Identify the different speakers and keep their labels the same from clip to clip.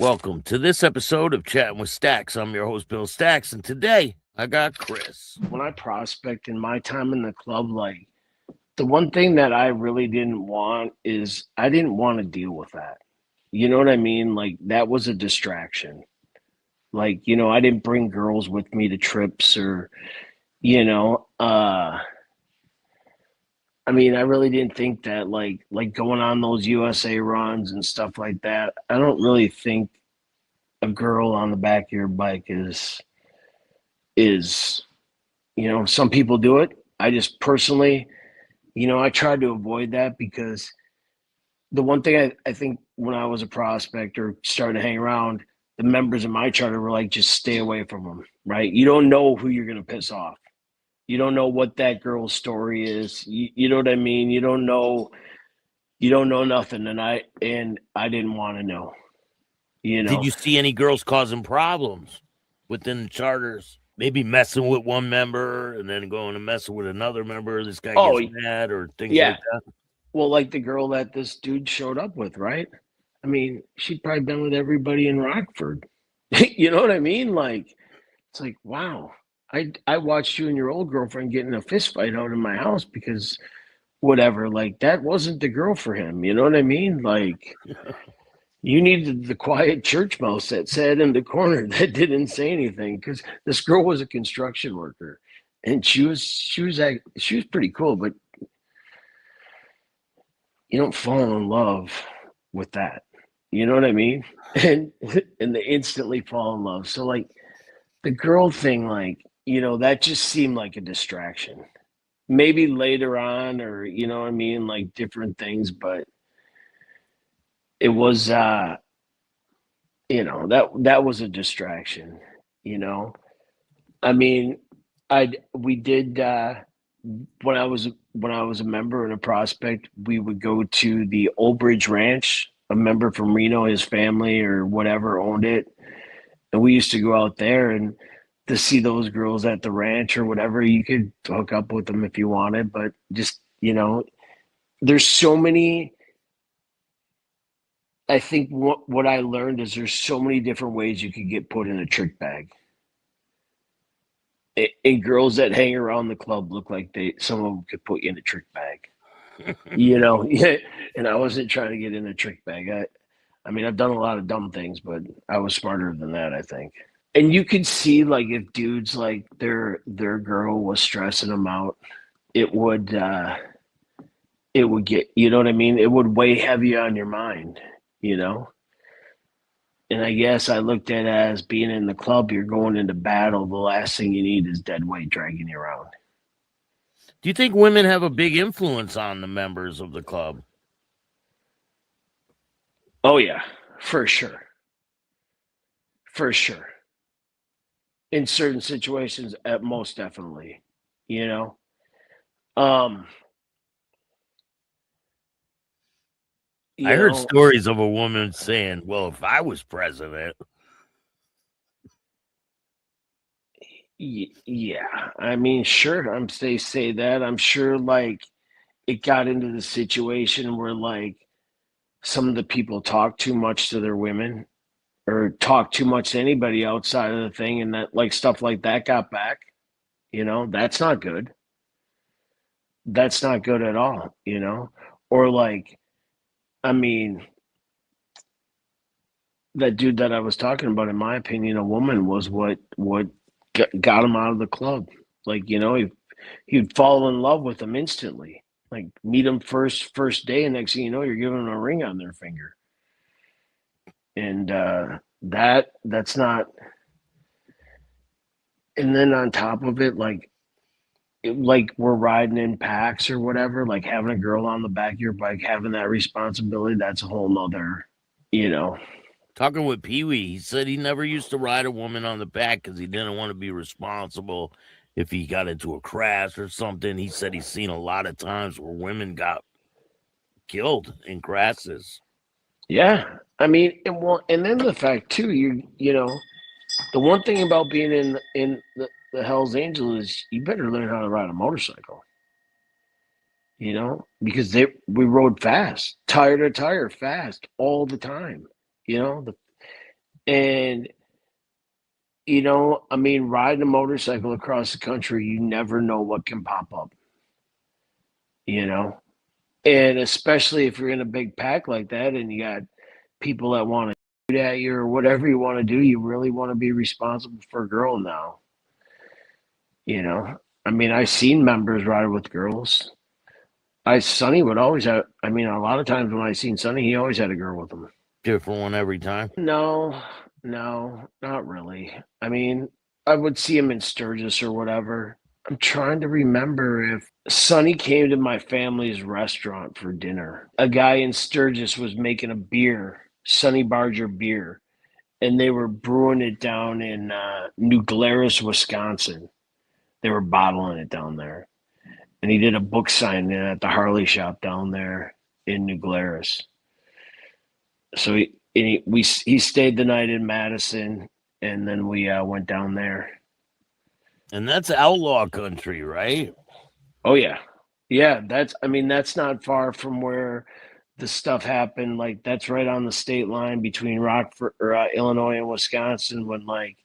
Speaker 1: Welcome to this episode of Chattin With Staxx. I'm your host, Bill Staxx, and today I got Chris.
Speaker 2: When I prospect in my time in the club, like the one thing that I really didn't want is I didn't want to deal with that. You know what I mean? Like that was a distraction. Like, I didn't bring girls with me to trips or, you know, uh I mean, I really didn't think that like going on those USA runs and stuff like that. I don't really think a girl on the back of your bike is some people do it. I just personally, I tried to avoid that because the one thing I think when I was a prospect or started to hang around, the members of my charter were like, just stay away from them, right? You don't know who you're going to piss off. You don't know what that girl's story is. You know what I mean? You don't know nothing. And I didn't want to know,
Speaker 1: Did you see any girls causing problems within the charters? Maybe messing with one member and then going and messing with another member. This guy
Speaker 2: Oh,
Speaker 1: gets mad or things
Speaker 2: yeah.
Speaker 1: like that.
Speaker 2: Well, like the girl that this dude showed up with, right? I mean, she'd probably been with everybody in Rockford. You know what I mean? Like, it's like, wow. I watched you and your old girlfriend get in a fist fight out in my house because whatever, like that wasn't the girl for him. You know what I mean? Like you needed the quiet church mouse that sat in the corner that didn't say anything because this girl was a construction worker and she was pretty cool, but you don't fall in love with that. You know what I mean? And they instantly fall in love. So like the girl thing, like, that just seemed like a distraction. Maybe later on or what I mean, like different things, but it was that was a distraction, you know. I mean, I we did when I was a member and a prospect, we would go to the Old Bridge Ranch. A member from Reno, his family or whatever owned it, and we used to go out there and to see those girls at the ranch or whatever. You could hook up with them if you wanted, but just there's so many. I think what I learned is there's so many different ways you could get put in a trick bag. And girls that hang around the club look like some of them could put you in a trick bag. Yeah. And I wasn't trying to get in a trick bag. I mean, I've done a lot of dumb things, but I was smarter than that, I think. And you could see like if dudes like their girl was stressing them out, it would get, you know what I mean? It would weigh heavy on your mind, you know? And I guess I looked at it as being in the club, you're going into battle. The last thing you need is dead weight dragging you around.
Speaker 1: Do you think women have a big influence on the members of the club?
Speaker 2: Oh yeah, for sure. For sure. In certain situations, at most definitely, you know. Um,
Speaker 1: I
Speaker 2: you
Speaker 1: heard
Speaker 2: know,
Speaker 1: stories of a woman saying, well, if I was president.
Speaker 2: yeah. I mean, sure, they say that. I'm sure like it got into the situation where like some of the people talk too much to their women or talk too much to anybody outside of the thing and that like stuff like that got back. That's not good. That's not good at all, Or like, I mean, that dude that I was talking about, in my opinion, a woman was what got him out of the club. Like, he'd fall in love with him instantly. Like meet him first day, and next thing you know, you're giving him a ring on their finger. And that's not. And then on top of it, like we're riding in packs or whatever, like having a girl on the back of your bike, having that responsibility, that's a whole nother, you know.
Speaker 1: Talking with Pee Wee, he said he never used to ride a woman on the back because he didn't want to be responsible if he got into a crash or something. He said he's seen a lot of times where women got killed in crashes.
Speaker 2: Yeah. I mean, and then the fact too, the one thing about being in the Hell's Angel is you better learn how to ride a motorcycle. Because we rode fast, tire to tire, fast all the time. You know, the And, I mean, riding a motorcycle across the country, you never know what can pop up, you know? And especially if you're in a big pack like that and you got people that want to shoot at you or whatever you want to do, you really want to be responsible for a girl now, you know? I mean, I've seen members ride with girls. Sonny would always have, I mean, a lot of times when I seen Sonny, he always had a girl with him.
Speaker 1: Different one every time.
Speaker 2: No, no, not really. I mean, I would see him in Sturgis or whatever. I'm trying to remember if Sonny came to my family's restaurant for dinner. A guy in Sturgis was making a beer, Sonny Barger beer, and they were brewing it down in New Glarus, Wisconsin. They were bottling it down there. And he did a book signing at the Harley shop down there in New Glarus. So he stayed the night in Madison, and then we went down there.
Speaker 1: And that's outlaw country, right?
Speaker 2: Oh yeah, that's not far from where the stuff happened. Like that's right on the state line between Rockford or Illinois and Wisconsin when like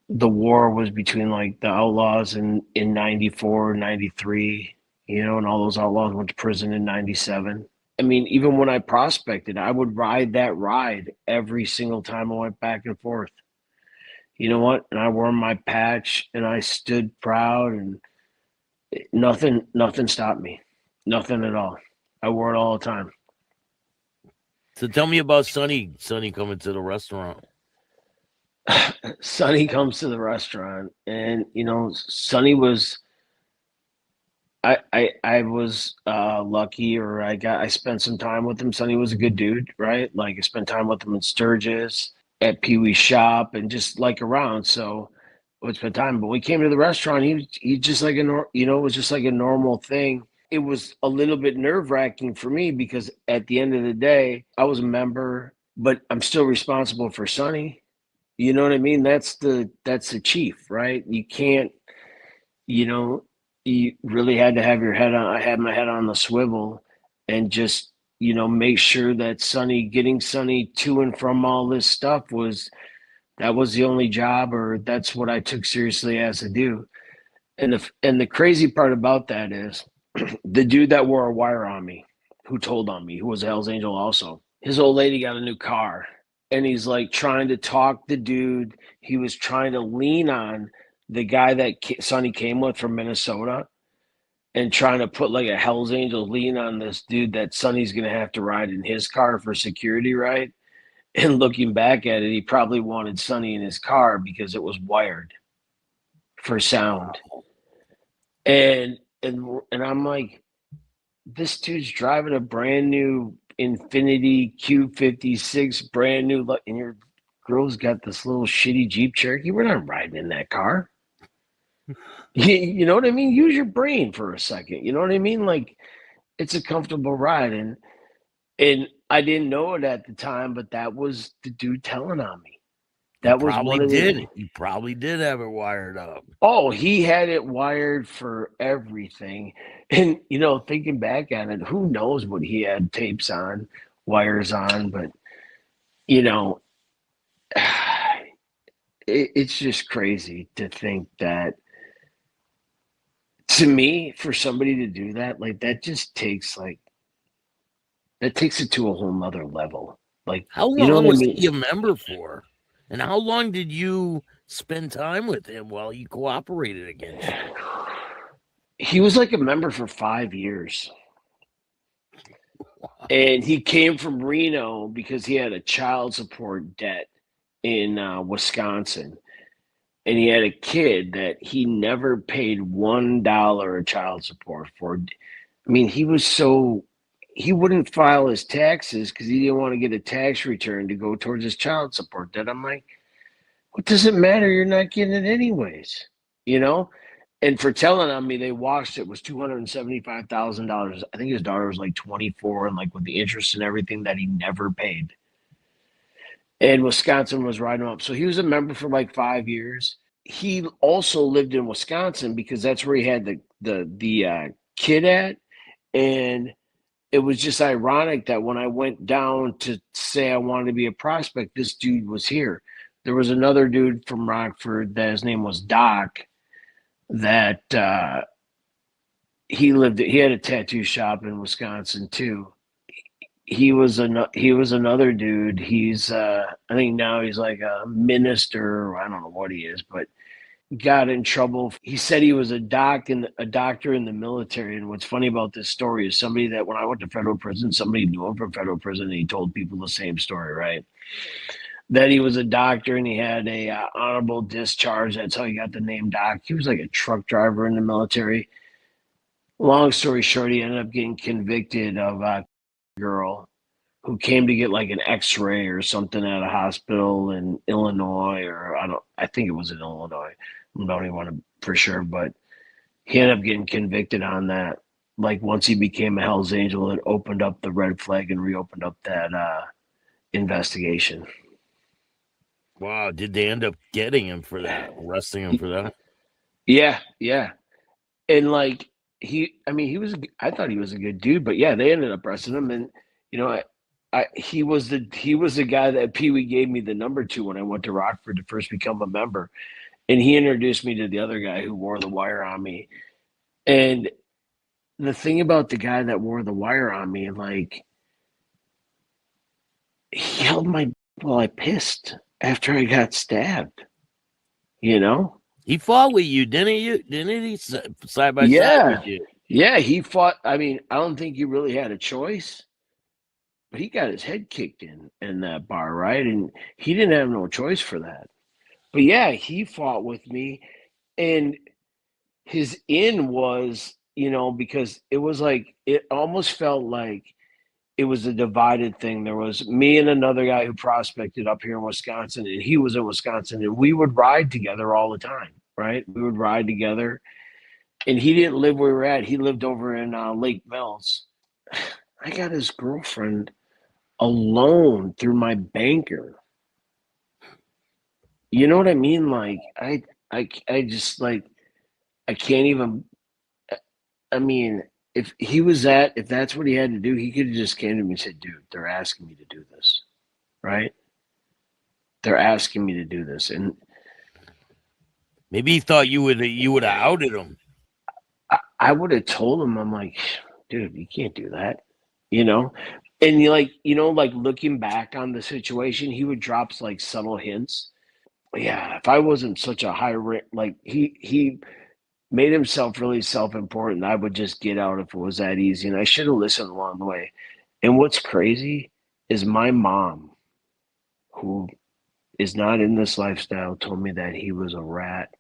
Speaker 2: the war was between like the outlaws in 94, 93, and all those outlaws went to prison in 97. I mean, even when I prospected, I would ride that ride every single time I went back and forth. You know what? And I wore my patch and I stood proud and nothing stopped me. Nothing at all. I wore it all the time.
Speaker 1: So tell me about Sonny coming to the restaurant.
Speaker 2: Sonny comes to the restaurant and Sonny was I was lucky, or I spent some time with him. Sonny was a good dude, right? Like I spent time with him in Sturgis at Pee Wee's shop and just like around. So we spent time. But when we came to the restaurant, he just like it was just like a normal thing. It was a little bit nerve wracking for me because at the end of the day, I was a member, but I'm still responsible for Sonny. You know what I mean? That's the chief, right? You can't, you know, you really had to have your head on. I had my head on the swivel and just, make sure that getting Sonny to and from all this stuff that was the only job, or that's what I took seriously as a do. And the crazy part about that is the dude that wore a wire on me, who told on me, who was a Hell's Angel also, his old lady got a new car. And he's like trying to talk the dude. He was trying to lean on the guy that Sonny came with from Minnesota and trying to put like a Hell's Angel lean on this dude that Sonny's going to have to ride in his car for security, right? And looking back at it, he probably wanted Sonny in his car because it was wired for sound. And I'm like, this dude's driving a brand new Infiniti Q56, brand new, and your girl's got this little shitty Jeep Cherokee. We're not riding in that car. You know what I mean? Use your brain for a second. You know what I mean? Like, it's a comfortable ride, and I didn't know it at the time, but that was the dude telling on me. That was one of the.
Speaker 1: He probably did have it wired up.
Speaker 2: Oh, he had it wired for everything. And, thinking back at it, who knows what he had tapes on, wires on, but, it's just crazy to think that, to me, for somebody to do that, like, that takes it to a whole nother level. Like,
Speaker 1: How long was he a member for? And how long did you spend time with him while he cooperated against you?
Speaker 2: He was like a member for 5 years. Wow. And he came from Reno because he had a child support debt in Wisconsin. And he had a kid that he never paid $1 of child support for. I mean, he wouldn't file his taxes because he didn't want to get a tax return to go towards his child support debt. I'm like, what does it matter? You're not getting it anyways, And for telling on me, they washed it was $275,000. I think his daughter was like 24, and like with the interest and everything that he never paid. And Wisconsin was writing him up. So he was a member for like 5 years. He also lived in Wisconsin because that's where he had the kid at. And it was just ironic that when I went down to say I wanted to be a prospect, this dude was here. There was another dude from Rockford that his name was Doc that he had a tattoo shop in Wisconsin too. He was another dude. He's I think now he's like a minister. I don't know what he is, but got in trouble. He said he was a doctor in the military. And what's funny about this story is somebody that when I went to federal prison, somebody knew him from federal prison, and he told people the same story, right? That he was a doctor and he had a honorable discharge. That's how he got the name Doc. He was like a truck driver in the military. Long story short, he ended up getting convicted of a girl who came to get like an X-ray or something at a hospital in Illinois, or I think it was in Illinois. I don't even want to for sure, but he ended up getting convicted on that. Like once he became a Hell's Angel, it opened up the red flag and reopened up that investigation.
Speaker 1: Wow, did they end up getting him for that, arresting him for that?
Speaker 2: Yeah, yeah. And like I thought he was a good dude, but yeah, they ended up arresting him. And you know, he was the guy that Pee Wee gave me the number to when I went to Rockford to first become a member, and he introduced me to the other guy who wore the wire on me. And the thing about the guy that wore the wire on me, like he held my while I pissed after I got stabbed. You know?
Speaker 1: He fought with you, didn't he? Didn't he side by side
Speaker 2: Yeah.
Speaker 1: with you?
Speaker 2: Yeah, he fought. I mean, I don't think he really had a choice, but he got his head kicked in that bar, right? And he didn't have no choice for that. But yeah, he fought with me, and his in was, because it was like it almost felt like it was a divided thing. There was me and another guy who prospected up here in Wisconsin, and he was in Wisconsin, and we would ride together all the time, right? We would ride together, and he didn't live where we were at. He lived over in Lake Mills. I got his girlfriend a loan through my banker. You know what I mean? Like I just like I can't even. I mean, if that's what he had to do, he could have just came to me and said, "Dude, they're asking me to do this, right? They're asking me to do this," and
Speaker 1: maybe he thought you would have outed him.
Speaker 2: I would have told him, I'm like, "Dude, you can't do that," you know. And like looking back on the situation, he would drop like subtle hints. Yeah, if I wasn't such a high rate, like he made himself really self-important, I would just get out if it was that easy. And I should have listened along the way. And what's crazy is my mom, who is not in this lifestyle, told me that he was a rat,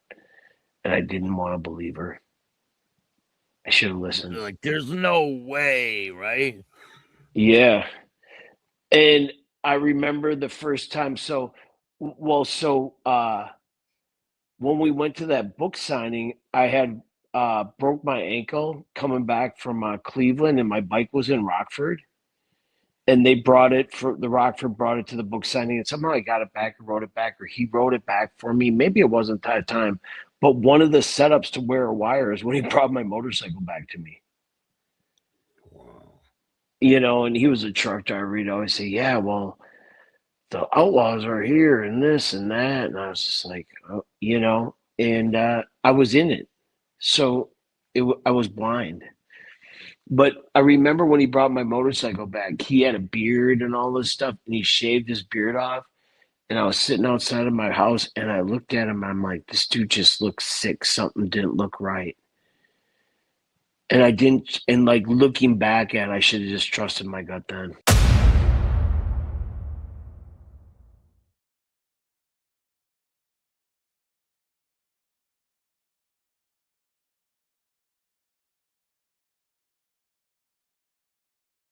Speaker 2: and I didn't want to believe her. I should have listened.
Speaker 1: Like, there's no way, right?
Speaker 2: Yeah. And I remember the first time. When we went to that book signing, I had broke my ankle coming back from Cleveland, and my bike was in Rockford. And they Rockford brought it to the book signing, and somehow I got it back and wrote it back, or he wrote it back for me. Maybe it wasn't that time, but one of the setups to wear a wire is when he brought my motorcycle back to me. Wow. And he was a truck driver. He'd always say, "Yeah, well, the outlaws are here and this and that." And I was just like, and I was in it. So I was blind. But I remember when he brought my motorcycle back, he had a beard and all this stuff, and he shaved his beard off. And I was sitting outside of my house, and I looked at him. I'm like, this dude just looks sick. Something didn't look right. And I didn't. And like looking back at it, I should have just trusted my gut then.